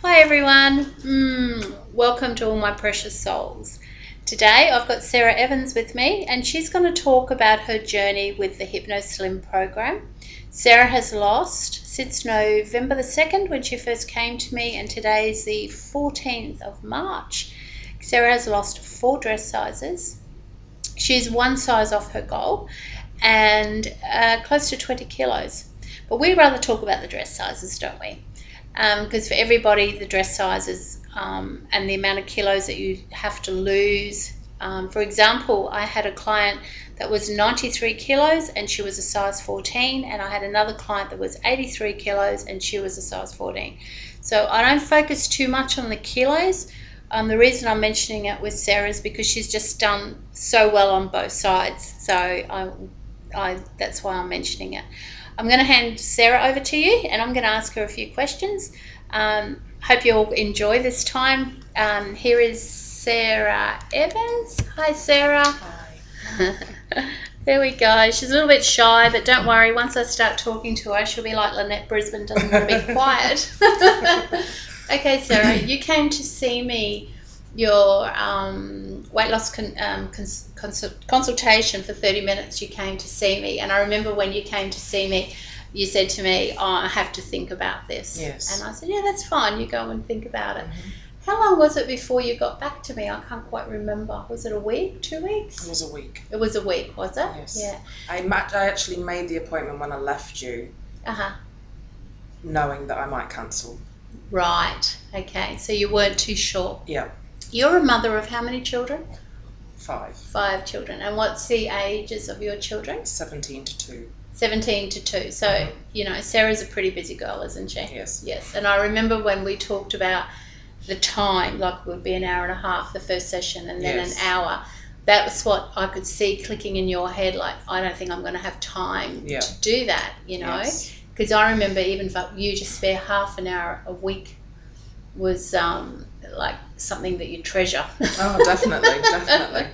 Hi everyone, welcome to all my precious souls. Today I've got Sarah Evans with me and she's going to talk about her journey with the HypnoSlim program. Sarah has lost since November the 2nd when she first came to me, and today is the 14th of March. Sarah has lost 4 dress sizes. She's 1 size off her goal and close to 20 kilos. But we rather talk about the dress sizes, don't we? Because for everybody, the dress sizes and the amount of kilos that you have to lose. For example, I had a client that was 93 kilos and she was a size 14, and I had another client that was 83 kilos and she was a size 14. So I don't focus too much on the kilos. The reason I'm mentioning it with Sarah is because she's just done so well on both sides. So that's why I'm mentioning it. I'm going to hand Sarah over to you and I'm going to ask her a few questions. Hope you all enjoy this time. Here is Sarah Evans. Hi, Sarah. Hi. There we go. She's a little bit shy, but don't worry. Once I start talking to her, she'll be like Lynette Brisbane, doesn't want to be quiet. Okay, Sarah, you came to see me, your weight loss consultation for 30 minutes. You came to see me, and I remember when you came to see me, you said to me, I have to think about this. Yes. And I said, yeah, that's fine. You go and think about it. Mm-hmm. How long was it before you got back to me? I can't quite remember. Was it a week, 2 weeks? It was a week. It was a week, was it? Yes. Yeah. I actually made the appointment when I left you, knowing that I might cancel. Right. Okay. So you weren't too sure. Yeah. You're a mother of how many children? 5. 5 children. And what's the ages of your children? 17 to 2. 17 to 2. So, you know, Sarah's a pretty busy girl, isn't she? Yes. Yes. And I remember when we talked about the time, like it would be an hour and a half the first session and then an hour. That was what I could see clicking in your head, like, I don't think I'm going to have time to do that, you know? Because I remember even for you to spare half an hour a week was like something that you treasure. Oh, definitely.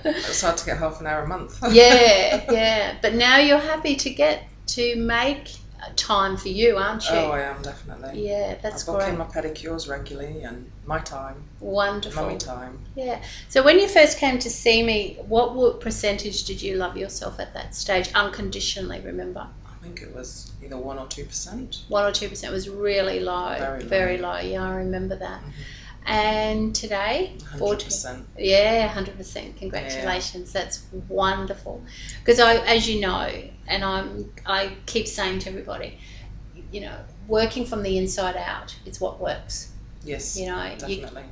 It's hard to get half an hour a month. Yeah. But now you're happy to get to make time for you, aren't you? Oh, I am, definitely. Yeah, that's great. I book in great. my pedicures regularly and my time. Wonderful. Mummy time. Yeah. So when you first came to see me, what percentage did you love yourself at that stage? Unconditionally, remember? I think it was either 1 or 2%. 1 or 2% was really low. Very low. Yeah, I remember that. Mm-hmm. And today, 100%. Yeah, 100%. Congratulations. Yeah. That's wonderful. Because as you know, and I keep saying to everybody, you know, working from the inside out is what works. Yes. You know, definitely.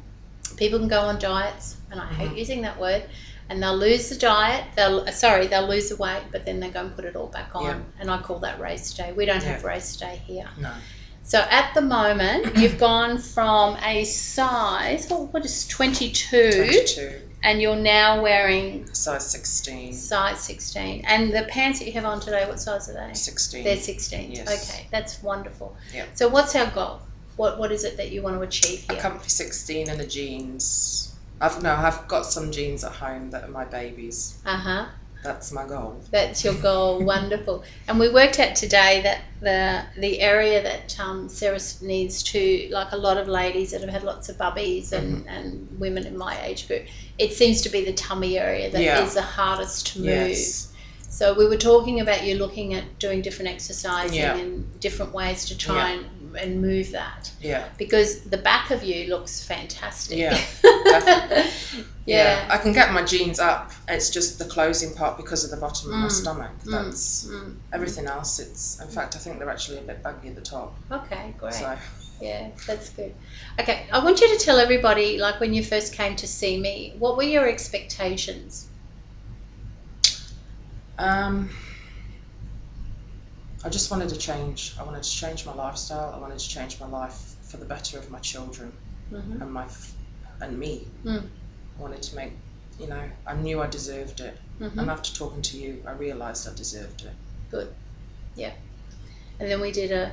People can go on diets, and I hate using that word, and they'll lose the diet. They'll lose the weight, but then they go and put it all back on, and I call that race day. We don't have race day here. No. So at the moment, you've gone from a size, what is 22, and you're now wearing size 16. Size 16. And the pants that you have on today, what size are they? 16. They're 16. Yes. Okay, that's wonderful. Yeah. So what's our goal? What is it that you want to achieve here? A comfy 16 and a jeans. I've got some jeans at home that are my babies. That's my goal. That's your goal. Wonderful. And we worked out today that the area that Sarah needs to, like a lot of ladies that have had lots of bubbies and women in my age group, it seems to be the tummy area that is the hardest to move. Yes. So we were talking about you looking at doing different exercising and different ways to try and move that. Yeah. Because the back of you looks fantastic. Yeah, definitely. Yeah, I can get my jeans up. It's just the closing part because of the bottom of my stomach. That's everything else. In fact, I think they're actually a bit baggy at the top. Okay, great. So. Yeah, that's good. Okay, I want you to tell everybody, like when you first came to see me, what were your expectations? I just wanted to change. I wanted to change my lifestyle. I wanted to change my life for the better of my children and me. I wanted to make, I knew I deserved it. And after talking to you, I realised I deserved it. Good. Yeah. And then we did a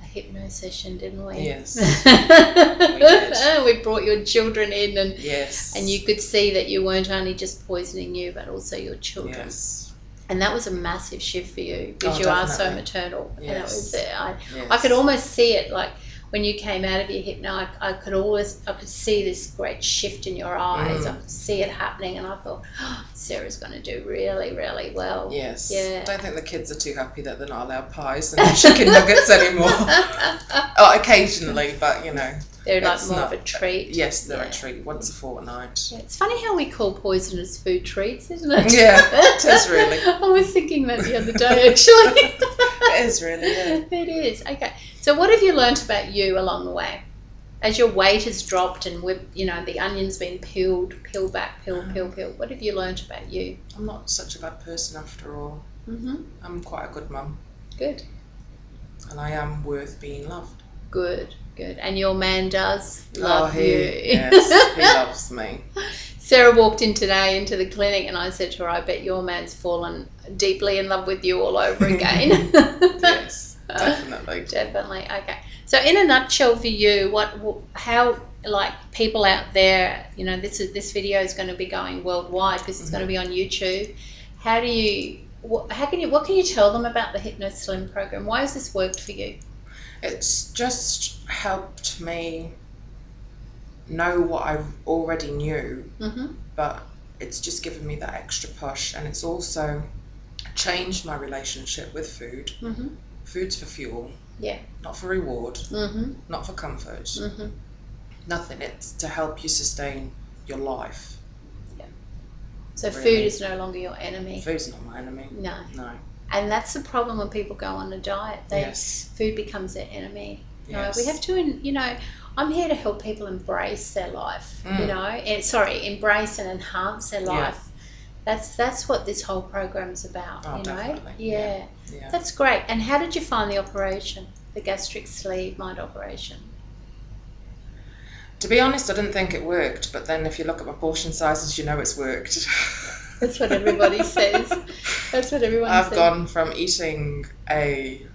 hypno session, didn't we? Yes. We did. We brought your children in and you could see that you weren't only just poisoning you, but also your children. Yes. And that was a massive shift for you because you are so maternal. Yes. And it was I could almost see it, like when you came out of your hypno, I could see this great shift in your eyes. I could see it happening, and I thought, oh, Sarah's going to do really, really well. Yes. Yeah. I don't think the kids are too happy that they're not allowed pies and chicken nuggets anymore. Occasionally, but you know. They're like more of a treat. Yes, they're a treat, once a fortnight. Yeah, it's funny how we call poisonous food treats, isn't it? Yeah, it is really. I was thinking that the other day, actually. It is really, yeah. It is. Okay. So what have you learnt about you along the way? As your weight has dropped and the onion's been peeled back, peeled. What have you learnt about you? I'm not such a bad person after all. I'm quite a good mum. Good. And I am worth being loved. Good. And your man does love you. Yes, he loves me. Sarah walked in today into the clinic and I said to her, I bet your man's fallen deeply in love with you all over again. Yes, definitely. Definitely. Okay. So in a nutshell for you, how like people out there, this video is going to be going worldwide because it's going to be on YouTube. What can you tell them about the HypnoSlim program? Why has this worked for you? It's just helped me know what I already knew, but it's just given me that extra push, and it's also changed my relationship with food. Food's for fuel, not for reward, not for comfort, nothing. It's to help you sustain your life. So really. Food is no longer your enemy. Food's not my enemy. No. And that's the problem when people go on a diet. Food becomes their enemy. Yes. We have to, I'm here to help people embrace their life, embrace and enhance their life. That's what this whole program's about, Definitely. Yeah. That's great. And how did you find the operation, the gastric sleeve mind operation? To be honest, I didn't think it worked, but then if you look at my portion sizes, you know it's worked. That's what everybody says. That's what everyone says. I've gone from eating a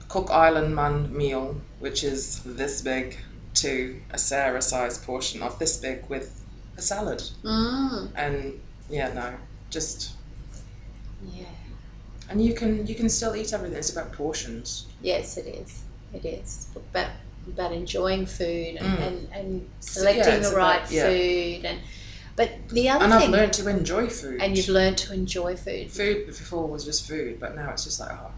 Cook Island man meal, which is this big, to a Sarah size portion of this big with a salad. And and you can still eat everything. It's about portions. Yes, it is. It is about enjoying food and selecting the right food But the other thing... And I've learned to enjoy food. And you've learned to enjoy food. Food before was just food, but now it's just like, oh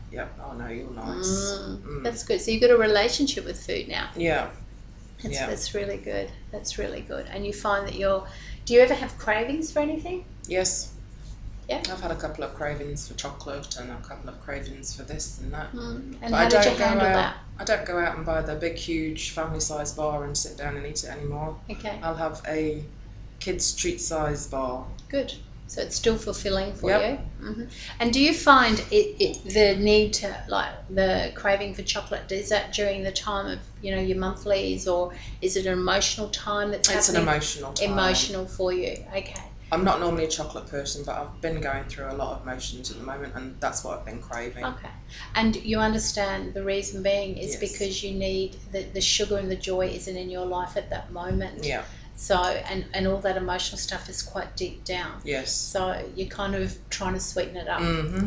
no, you're nice. That's good. So you've got a relationship with food now. Yeah. That's really good. That's really good. And you find that do you ever have cravings for anything? Yes. Yeah. I've had a couple of cravings for chocolate and a couple of cravings for this and that. And how did you handle that? I don't go out and buy the big, huge, family-size bar and sit down and eat it anymore. Okay. I'll have a kids' treat-size bar. Good. So it's still fulfilling for you. And do you find the need to, like, the craving for chocolate, is that during the time of, your monthlies, or is it an emotional time that's happening? It's an emotional time. Emotional for you. Okay. I'm not normally a chocolate person, but I've been going through a lot of emotions at the moment, and that's what I've been craving. Okay. And you understand the reason being is because you need the sugar and the joy isn't in your life at that moment. Yeah. So, and all that emotional stuff is quite deep down. Yes. So you're kind of trying to sweeten it up.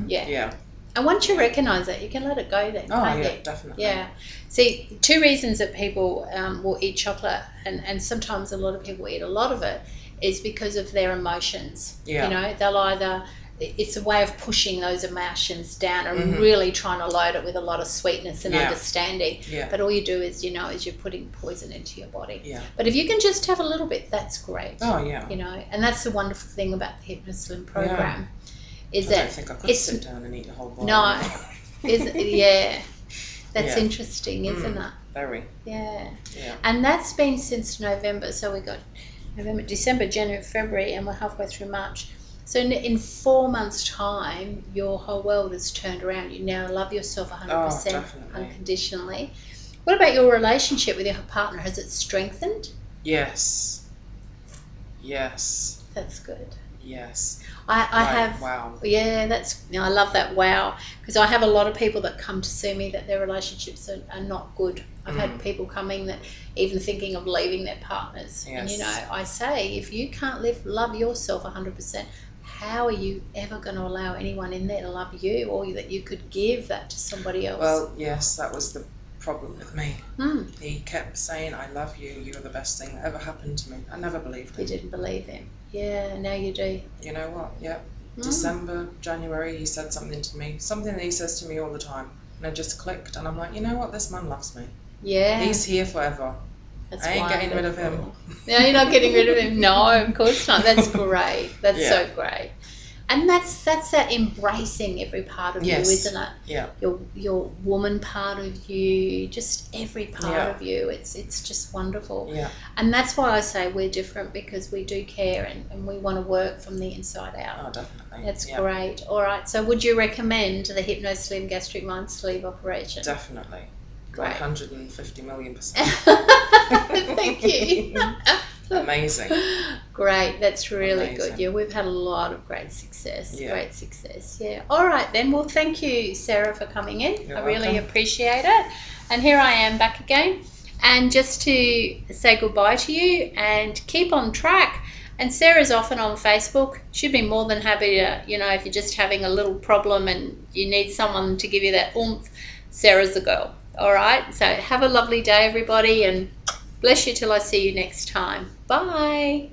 Yeah. And once you recognise that, you can let it go then, can't you? Definitely. Yeah. See, two reasons that people will eat chocolate, and sometimes a lot of people eat a lot of it, is because of their emotions. Yeah. They'll either... It's a way of pushing those emotions down and really trying to load it with a lot of sweetness and understanding. Yeah. But all you do is you're putting poison into your body. Yeah. But if you can just have a little bit, that's great. Oh, yeah. And that's the wonderful thing about the HypnoSlim program. I don't think I could sit down and eat a whole bar. No. That's interesting, isn't it? Very. Yeah. And that's been since November. So we got November, December, January, February, and we're halfway through March. So in 4 months' time, your whole world has turned around. You now love yourself 100% unconditionally. What about your relationship with your partner? Has it strengthened? Yes. That's good. Yes. I have. Wow. Yeah, I love that. Wow, because I have a lot of people that come to see me that their relationships are not good. I've had people coming that even thinking of leaving their partners. Yes. And I say, if you can't love yourself 100%, how are you ever going to allow anyone in there to love you, or that you could give that to somebody else? Well, yes, that was the problem with me. He kept saying, I love you, you're the best thing that ever happened to me. I never believed him. You didn't believe him. Yeah, now you do. You know what? Yep. December, January, he said something to me, something that he says to me all the time. And it just clicked. And I'm like, you know what? This man loves me. Yeah. He's here forever. That's I ain't getting rid of him. No, you're not getting rid of him. No, of course not. That's great. That's so great. And that's that embracing every part of you, isn't it? Yeah. Your woman part of you, just every part of you. It's just wonderful. Yeah. And that's why I say we're different, because we do care and we want to work from the inside out. Oh, definitely. That's great. All right. So would you recommend the HypnoSlim Gastric Mind Sleeve Operation? Definitely. Great. 150 million%. Thank you. Amazing. Great, that's really good. Yeah, we've had a lot of great success. Yeah. Great success. Yeah. All right then. Well, thank you, Sarah, for coming in. You're really welcome. appreciate it. And here I am back again. And just to say goodbye to you and keep on track. And Sarah's often on Facebook. She'd be more than happy to, if you're just having a little problem and you need someone to give you that oomph, Sarah's the girl. All right. So have a lovely day, everybody, and bless you till I see you next time. Bye.